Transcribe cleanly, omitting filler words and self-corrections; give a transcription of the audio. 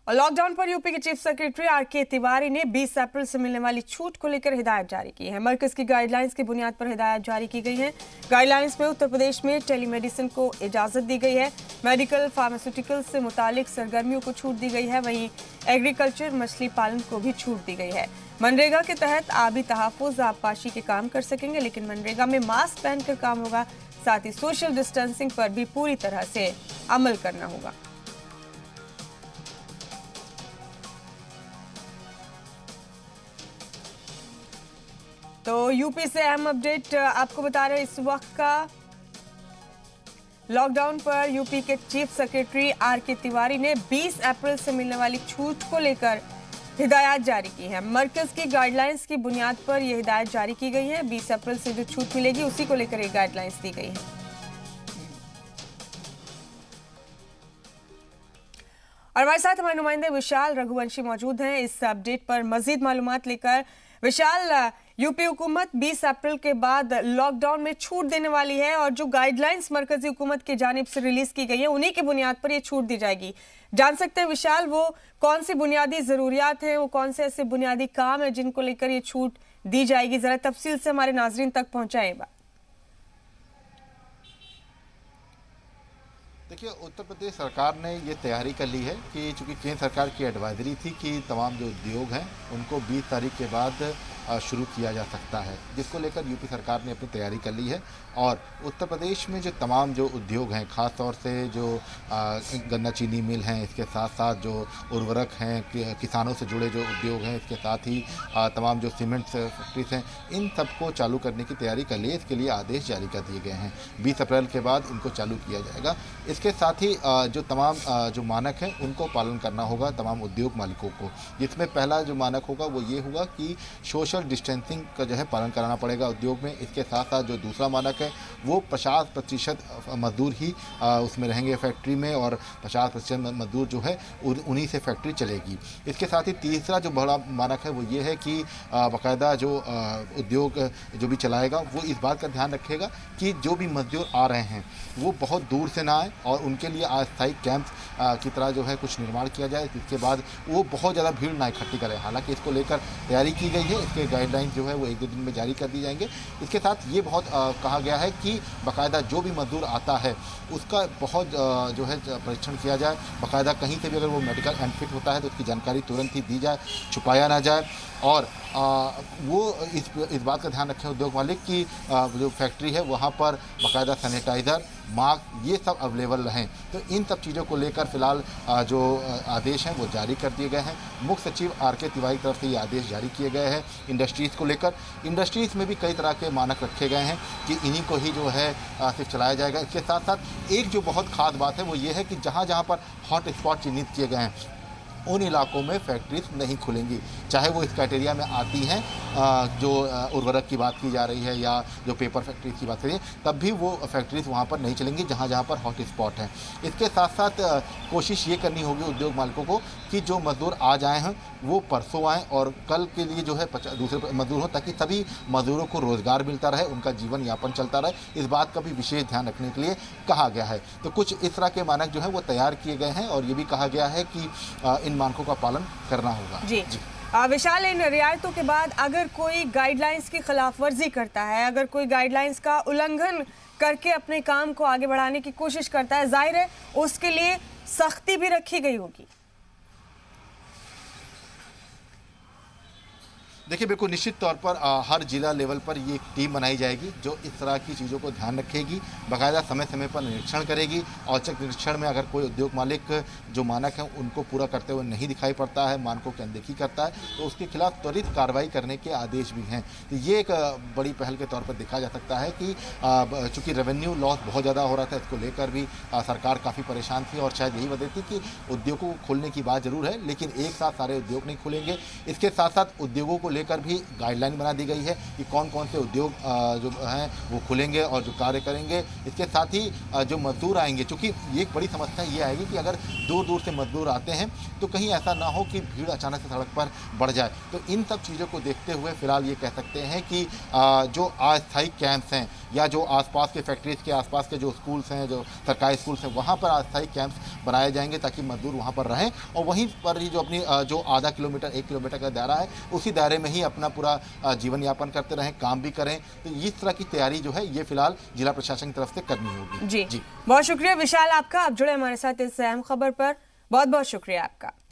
और लॉकडाउन पर यूपी के चीफ सेक्रेटरी आर.के. तिवारी ने 20 अप्रैल से मिलने वाली छूट को लेकर हिदायत जारी की है। मरकज की गाइडलाइंस की बुनियाद पर हिदायत जारी की गई है। गाइडलाइंस में उत्तर प्रदेश में टेलीमेडिसिन को इजाजत दी गई है। मेडिकल फार्मास्यूटिकल से मुतालिक सरगर्मियों को छूट दी गई है। वहीं एग्रीकल्चर मछली पालन को भी छूट दी गई है। मनरेगा के तहत आबी तहफ्फुज आबपाशी के काम कर सकेंगे, लेकिन मनरेगा में मास्क पहनकर काम होगा। साथ ही सोशल डिस्टेंसिंग पर भी पूरी तरह से अमल करना होगा। तो यूपी से अहम अपडेट आपको बता रहे इस वक्त का। लॉकडाउन पर यूपी के चीफ सेक्रेटरी आर.के. तिवारी ने 20 अप्रैल से मिलने वाली छूट को लेकर हिदायत जारी की है। मरकज की गाइडलाइंस की बुनियाद पर यह हिदायत जारी की गई है। 20 अप्रैल से जो छूट मिलेगी उसी को लेकर ये गाइडलाइंस दी गई है। और हमारे साथ हमारे नुमाइंदे विशाल रघुवंशी मौजूद हैं इस अपडेट पर मजीद मालूमात लेकर। विशाल, यूपी हुकूमत 20 अप्रैल के बाद लॉकडाउन में छूट देने वाली है और जो गाइडलाइंस मरकजी हुकूमत की जानिब से रिलीज की गई है उन्हीं की बुनियाद पर ये छूट दी जाएगी। जान सकते हैं विशाल, वो कौन सी बुनियादी जरूरियात हैं, वो कौन से ऐसे बुनियादी काम है जिनको लेकर ये छूट दी जाएगी? जरा तफसील से हमारे नाजरीन तक पहुंचाएं बात। देखिए, उत्तर प्रदेश सरकार ने ये तैयारी कर ली है कि चूंकि केंद्र सरकार की एडवाइजरी थी कि तमाम जो उद्योग हैं उनको 20 तारीख के बाद शुरू किया जा सकता है, जिसको लेकर यूपी सरकार ने अपनी तैयारी कर ली है। और उत्तर प्रदेश में जो तमाम जो उद्योग हैं, ख़ास तौर से जो गन्ना चीनी मिल हैं, इसके साथ साथ जो उर्वरक हैं, किसानों से जुड़े जो उद्योग हैं, इसके साथ ही तमाम जो सीमेंट फैक्ट्रीज हैं, इन सबको चालू करने की तैयारी कर ली है। इसके लिए आदेश जारी कर दिए गए हैं। 20 अप्रैल के बाद इनको चालू किया जाएगा। इसके साथ ही जो तमाम जो मानक हैं उनको पालन करना होगा तमाम उद्योग मालिकों को, जिसमें पहला जो मानक होगा वो ये होगा कि सोशल डिस्टेंसिंग का जो है पालन कराना पड़ेगा उद्योग में। इसके साथ साथ जो दूसरा मानक है वो 50% मजदूर ही उसमें रहेंगे फैक्ट्री में, और 50% मजदूर जो है उन्हीं से फैक्ट्री चलेगी। इसके साथ ही तीसरा जो बड़ा मानक है वो ये है कि बाकायदा जो उद्योग जो भी चलाएगा वो इस बात का ध्यान रखेगा कि जो भी मजदूर आ रहे हैं वो बहुत दूर से ना आए और उनके लिए अस्थायी कैंप की तरह जो है कुछ निर्माण किया जाए, जिसके बाद वो बहुत ज़्यादा भीड़ ना इकट्ठी करें। हालांकि इसको लेकर तैयारी की गई है। इसके गाइडलाइंस जो है वो 1-2 दिन में जारी कर दी जाएंगे। इसके साथ ये बहुत कहा गया है कि बाकायदा जो भी मजदूर आता है उसका बहुत जो है परीक्षण किया जाए। बाकायदा कहीं से भी अगर वो मेडिकल अनफिट होता है तो उसकी जानकारी तुरंत ही दी जाए, छुपाया ना जाए। और वो इस बात का ध्यान रखें उद्योग मालिक की जो फैक्ट्री है वहाँ पर बाकायदा सैनिटाइज़र, मास्क ये सब अवेलेबल रहें। तो इन सब चीज़ों को लेकर फ़िलहाल जो आदेश हैं वो जारी कर दिए गए हैं। मुख्य सचिव आर.के. तिवारी की तरफ से ये आदेश जारी किए गए हैं इंडस्ट्रीज़ को लेकर। इंडस्ट्रीज़ में भी कई तरह के मानक रखे गए हैं कि इन्हीं को ही जो है सिर्फ चलाया जाएगा। इसके साथ साथ एक जो बहुत ख़ास बात है वो ये है कि जहाँ जहाँ पर हॉट स्पॉट चिन्हित किए गए हैं उन इलाकों में फैक्ट्रीज नहीं खुलेंगी, चाहे वो इस क्राइटेरिया में आती हैं। जो उर्वरक की बात की जा रही है या जो पेपर फैक्ट्रीज की बात करिए, तब भी वो फैक्ट्रीज वहाँ पर नहीं चलेंगी जहाँ जहाँ पर हॉट स्पॉट हैं। इसके साथ साथ कोशिश ये करनी होगी उद्योग मालिकों को कि जो मजदूर आ जाए हैं वो परसों आएँ और कल के लिए जो है दूसरे मजदूर हों, ताकि सभी मजदूरों को रोज़गार मिलता रहे, उनका जीवन यापन चलता रहे। इस बात का भी विशेष ध्यान रखने के लिए कहा गया है। तो कुछ इस तरह के मानक जो है वो तैयार किए गए हैं और ये भी कहा गया है कि इन मानकों का पालन करना होगा। जी विशाल, इन रियायतों के बाद अगर कोई गाइडलाइंस की खिलाफ वर्जी करता है, अगर कोई गाइडलाइंस का उल्लंघन करके अपने काम को आगे बढ़ाने की कोशिश करता है, जाहिर है उसके लिए सख्ती भी रखी गई होगी। देखिए, बिल्कुल निश्चित तौर पर हर जिला लेवल पर ये एक टीम बनाई जाएगी जो इस तरह की चीज़ों को ध्यान रखेगी, बाकायदा समय समय पर निरीक्षण करेगी। औचक निरीक्षण में अगर कोई उद्योग मालिक जो मानक हैं उनको पूरा करते हुए नहीं दिखाई पड़ता है, मानकों की अनदेखी करता है, तो उसके खिलाफ त्वरित कार्रवाई करने के आदेश भी हैं। तो ये एक बड़ी पहल के तौर पर देखा जा सकता है कि चूँकि रेवेन्यू लॉस बहुत ज़्यादा हो रहा था, इसको लेकर भी सरकार काफ़ी परेशान थी और शायद यही वजह थी कि उद्योगों को खोलने की बात ज़रूर है, लेकिन एक साथ सारे उद्योग नहीं खुलेंगे। इसके साथ साथ उद्योगों को लेकर भी गाइडलाइन बना दी गई है कि कौन कौन से उद्योग जो हैं वो खुलेंगे और जो कार्य करेंगे। इसके साथ ही जो मजदूर आएंगे, चूँकि ये एक बड़ी समस्या ये आएगी कि अगर दूर दूर से मजदूर आते हैं तो कहीं ऐसा ना हो कि भीड़ अचानक से सड़क पर बढ़ जाए। तो इन सब चीज़ों को देखते हुए फ़िलहाल ये कह सकते हैं कि जो अस्थायी कैंप्स हैं या जो आसपास के फैक्ट्रीज के आसपास के जो स्कूल्स हैं, जो सरकारी स्कूल्स हैं, वहाँ पर अस्थायी कैंप्स बनाए जाएंगे ताकि मजदूर वहाँ पर रहें और वहीं पर ही जो अपनी जो आधा किलोमीटर 1 किलोमीटर का दायरा है उसी दायरे में ही अपना पूरा जीवन यापन करते रहें, काम भी करें। तो इस तरह की तैयारी जो है ये फिलहाल जिला प्रशासन की तरफ से करनी होगी। जी बहुत शुक्रिया विशाल आपका, आप जुड़े हमारे साथ इस अहम खबर पर। बहुत बहुत शुक्रिया आपका।